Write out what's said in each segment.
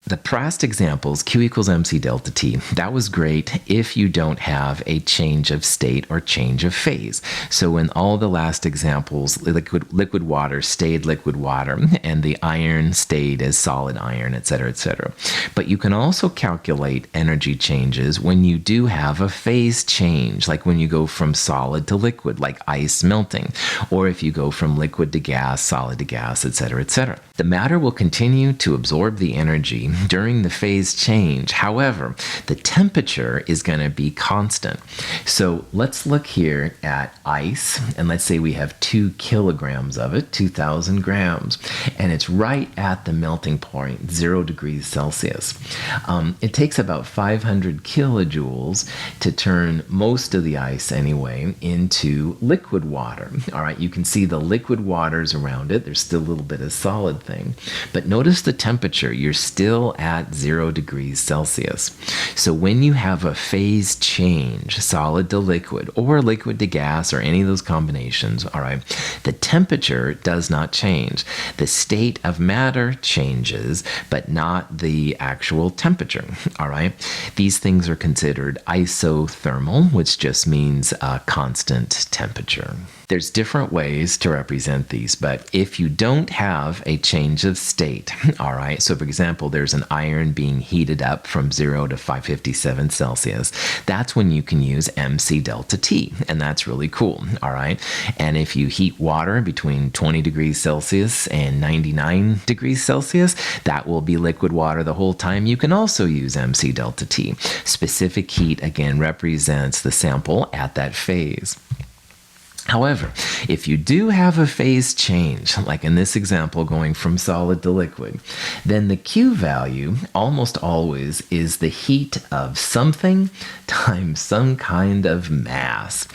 The past examples, Q equals mc delta T, that was great if you don't have a change of state or change of phase. So in all the last examples, liquid water stayed liquid water, and the iron stayed as solid iron, etc., etc. But you can also calculate energy changes when you do have a phase change, like when you go from solid to liquid, like ice melting, or if you go from liquid to gas, solid to gas, etc., etc. The matter will continue to absorb the energy during the phase change. However, the temperature is going to be constant. So let's look here at ice, and let's say we have 2 kilograms of it, 2,000 grams, and it's right at the melting point, 0 degrees Celsius. It takes about 500 kilojoules to turn most of the ice anyway into liquid water. All right, you can see the liquid waters around it. There's still a little bit of solid thing, but notice the temperature. You're still at 0 degrees Celsius. So when you have a phase change, solid to liquid or liquid to gas or any of those combinations, all right, the temperature does not change. The state of matter changes, but not the actual temperature, all right? These things are considered isothermal, which just means a constant temperature. There's different ways to represent these, but if you don't have a change of state, all right, so for example, there's an iron being heated up from 0 to 557 Celsius, that's when you can use mc delta T, and that's really cool, all right? And if you heat water between 20 degrees Celsius and 99 degrees Celsius, that will be liquid water the whole time. You can also use mc delta T. Specific heat, again, represents the sample at that phase. However, if you do have a phase change, like in this example going from solid to liquid, then the Q value almost always is the heat of something times some kind of mass.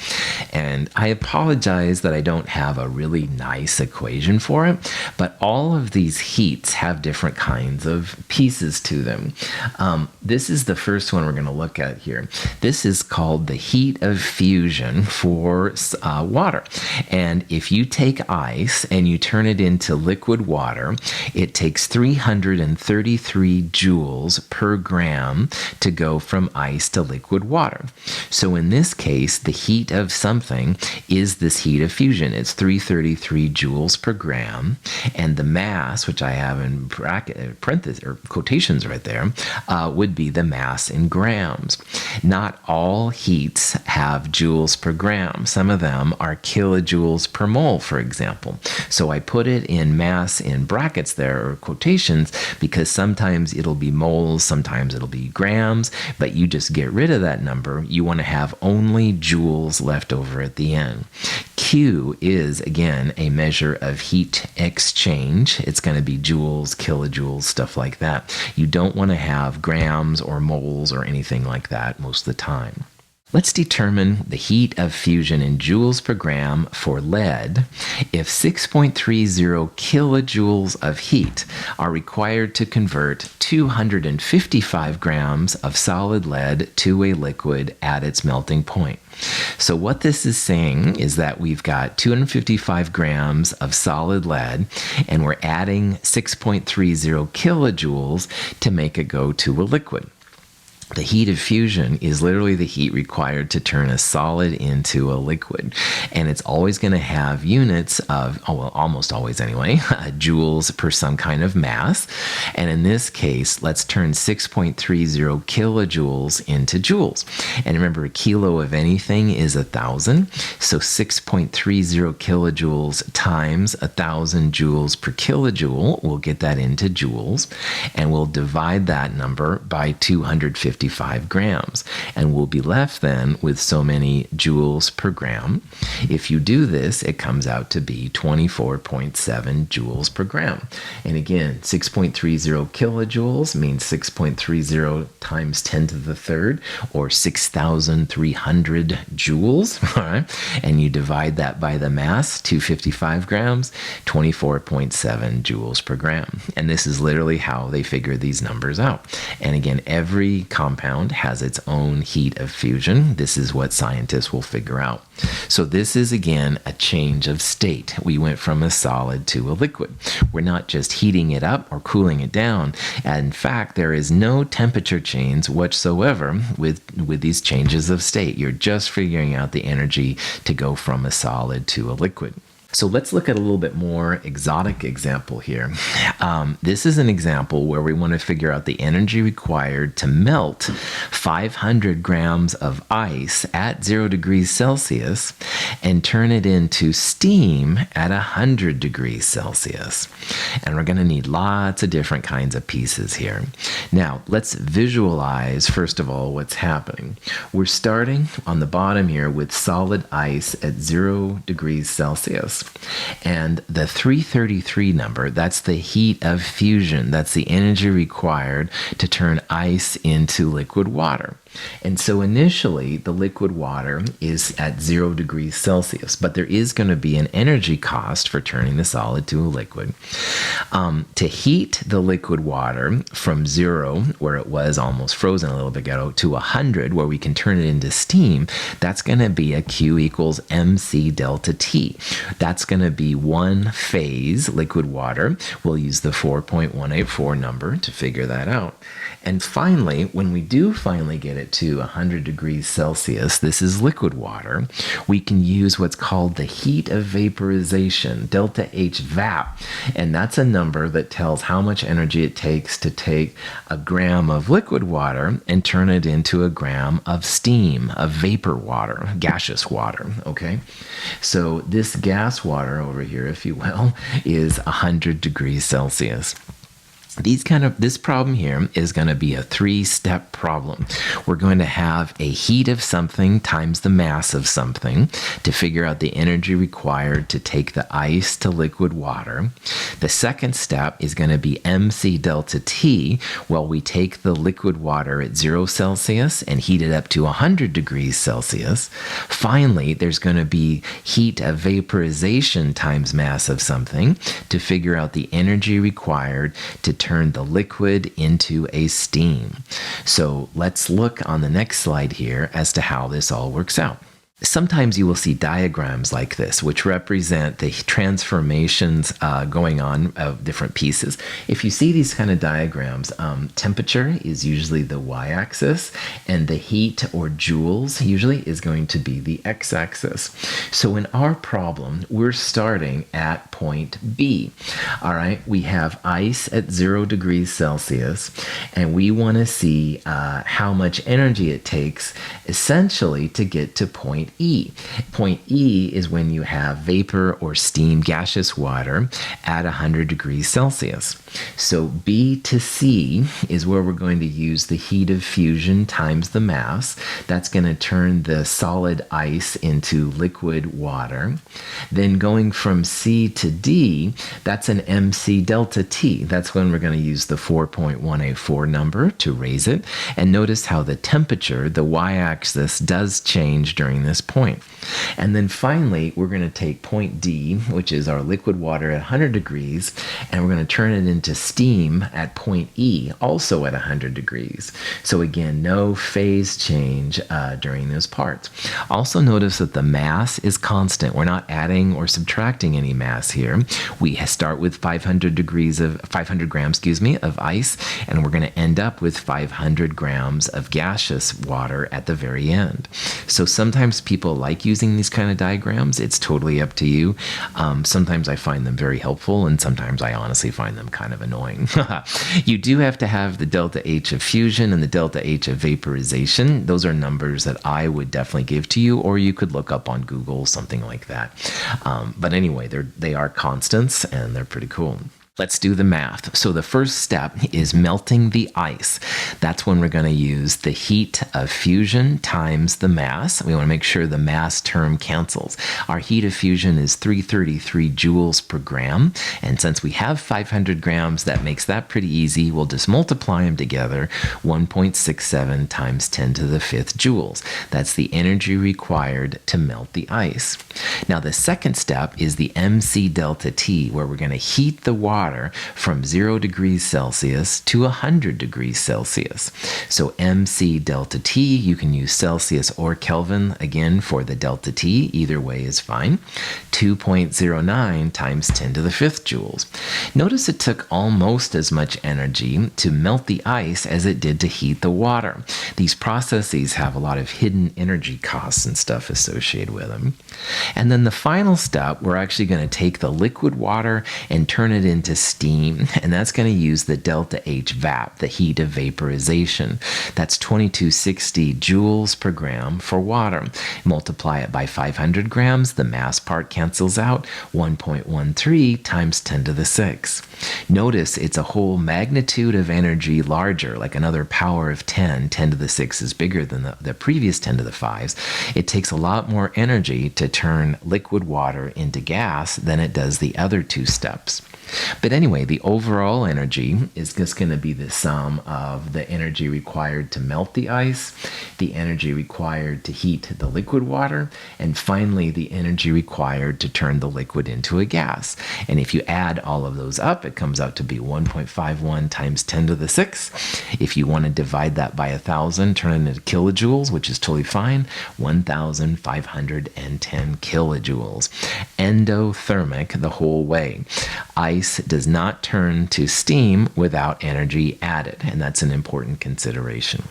And I apologize that I don't have a really nice equation for it, but all of these heats have different kinds of pieces to them. This is the first one we're going to look at here. This is called the heat of fusion for water. And if you take ice and you turn it into liquid water, it takes 333 joules per gram to go from ice to liquid water. So in this case, the heat of something is this heat of fusion. It's 333 joules per gram, and the mass, which I have in parentheses or quotations right there, would be the mass in grams. Not all heats have joules per gram. Some of them are kilojoules per mole, for example. So I put it in mass in brackets there, or quotations, because sometimes it'll be moles, sometimes it'll be grams, but you just get rid of that number. You want to have only joules left over at the end. Q is, again, a measure of heat exchange. It's going to be joules, kilojoules, stuff like that. You don't want to have grams or moles or anything like that most of the time. Let's determine the heat of fusion in joules per gram for lead if 6.30 kilojoules of heat are required to convert 255 grams of solid lead to a liquid at its melting point. So what this is saying is that we've got 255 grams of solid lead, and we're adding 6.30 kilojoules to make it go to a liquid. The heat of fusion is literally the heat required to turn a solid into a liquid. And it's always going to have units of, almost always anyway, joules per some kind of mass. And in this case, let's turn 6.30 kilojoules into joules. And remember, a kilo of anything is 1,000. So 6.30 kilojoules times 1,000 joules per kilojoule, we'll get that into joules. And we'll divide that number by 255 grams, and we'll be left then with so many joules per gram. If you do this, it comes out to be 24.7 joules per gram. And again, 6.30 kilojoules means 6.30 times 10 to the third, or 6,300 joules, all right? And you divide that by the mass, 255 grams, 24.7 joules per gram. And this is literally how they figure these numbers out. And again, every compound has its own heat of fusion. This is what scientists will figure out. So this is, again, a change of state. We went from a solid to a liquid. We're not just heating it up or cooling it down. And in fact, there is no temperature change whatsoever with these changes of state. You're just figuring out the energy to go from a solid to a liquid. So let's look at a little bit more exotic example here. This is an example where we want to figure out the energy required to melt 500 grams of ice at 0 degrees Celsius and turn it into steam at 100 degrees Celsius. And we're going to need lots of different kinds of pieces here. Now, let's visualize, first of all, what's happening. We're starting on the bottom here with solid ice at 0 degrees Celsius. And the 333 number, that's the heat of fusion. That's the energy required to turn ice into liquid water. And so initially, the liquid water is at 0 degrees Celsius, but there is going to be an energy cost for turning the solid to a liquid. To heat the liquid water from 0, where it was almost frozen a little bit ago, to 100, where we can turn it into steam, that's going to be a Q equals mc delta T. That's going to be one phase liquid water. We'll use the 4.184 number to figure that out. And finally, when we do finally get it to 100 degrees Celsius, this is liquid water, we can use what's called the heat of vaporization, delta H vap. And that's a number that tells how much energy it takes to take a gram of liquid water and turn it into a gram of steam, of vapor water, gaseous water, okay? So this gas water over here, if you will, is 100 degrees Celsius. This problem here is going to be a 3-step problem. We're going to have a heat of something times the mass of something to figure out the energy required to take the ice to liquid water. The second step is going to be mc delta T. Well, we take the liquid water at 0 Celsius and heat it up to 100 degrees Celsius. Finally, there's going to be heat of vaporization times mass of something to figure out the energy required to turn the liquid into a steam. So let's look on the next slide here as to how this all works out. Sometimes you will see diagrams like this, which represent the transformations going on of different pieces. If you see these kind of diagrams, temperature is usually the y-axis, and the heat or joules usually is going to be the x-axis. So in our problem, we're starting at point B. All right, we have ice at 0 degrees Celsius, and we want to see how much energy it takes essentially to get to point E. Point E is when you have vapor or steam gaseous water at 100 degrees Celsius. So B to C is where we're going to use the heat of fusion times the mass. That's going to turn the solid ice into liquid water. Then going from C to D, that's an mc delta T. That's when we're going to use the 4.184 number to raise it. And notice how the temperature, the y-axis, does change during this point. And then finally, we're going to take point D, which is our liquid water at 100 degrees, and we're going to turn it into steam at point E, also at 100 degrees. So again, no phase change during those parts. Also notice that the mass is constant. We're not adding or subtracting any mass here. We start with 500 grams, of ice, and we're going to end up with 500 grams of gaseous water at the very end. So sometimes people like using these kind of diagrams. It's totally up to you. Sometimes I find them very helpful, and sometimes I honestly find them kind of annoying. You do have to have the delta H of fusion and the delta H of vaporization. Those are numbers that I would definitely give to you, or you could look up on Google, something like that. But anyway, they are constants, and they're pretty cool. Let's do the math. So the first step is melting the ice. That's when we're going to use the heat of fusion times the mass. We want to make sure the mass term cancels. Our heat of fusion is 333 joules per gram. And since we have 500 grams, that makes that pretty easy. We'll just multiply them together, 1.67 times 10 to the 5th joules. That's the energy required to melt the ice. Now the second step is the mc delta T, where we're going to heat the water water from 0 degrees Celsius to 100 degrees Celsius. So MC delta T, you can use Celsius or Kelvin, again, for the delta T. Either way is fine. 2.09 times 10 to the 5th joules. Notice it took almost as much energy to melt the ice as it did to heat the water. These processes have a lot of hidden energy costs and stuff associated with them. And then the final step, we're actually going to take the liquid water and turn it into steam, and that's going to use the delta H vap, the heat of vaporization. That's 2260 joules per gram for water. Multiply it by 500 grams, the mass part cancels out, 1.13 times 10 to the 6. Notice it's a whole magnitude of energy larger, like another power of 10. 10 to the 6 is bigger than the previous 10 to the 5s. It takes a lot more energy to turn liquid water into gas than it does the other two steps. But anyway, the overall energy is just going to be the sum of the energy required to melt the ice, the energy required to heat the liquid water, and finally the energy required to turn the liquid into a gas. And if you add all of those up, it comes out to be 1.51 times 10 to the 6. If you want to divide that by 1,000, turn it into kilojoules, which is totally fine, 1,510 kilojoules. Endothermic the whole way. Ice does not turn to steam without energy added, and that's an important consideration.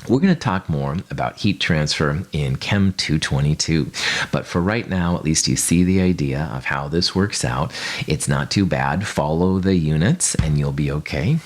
We're going to talk more about heat transfer in Chem 222, but for right now, at least you see the idea of how this works out. It's not too bad. Follow the units and you'll be okay.